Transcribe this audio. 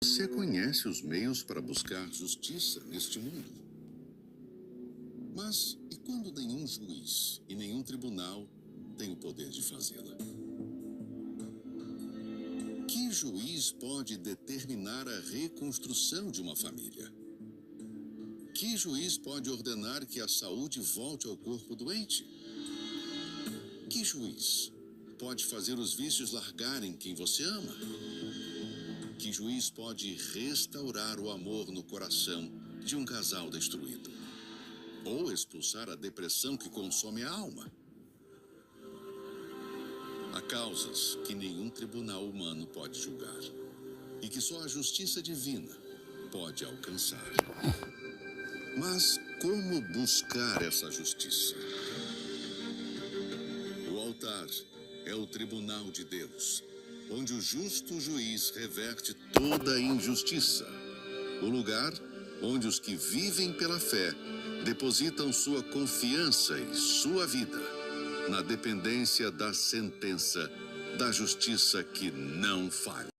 Você conhece os meios para buscar justiça neste mundo. Mas e quando nenhum juiz e nenhum tribunal tem o poder de fazê-la? Que juiz pode determinar a reconstrução de uma família? Que juiz pode ordenar que a saúde volte ao corpo doente? Que juiz pode fazer os vícios largarem quem você ama? Que juiz pode restaurar o amor no coração de um casal destruído? Ou expulsar a depressão que consome a alma? Há causas que nenhum tribunal humano pode julgar e que só a justiça divina pode alcançar. Mas como buscar essa justiça? O altar é o tribunal de Deus, onde o justo juiz reverte toda a injustiça. O lugar onde os que vivem pela fé depositam sua confiança e sua vida na dependência da sentença da justiça que não falha.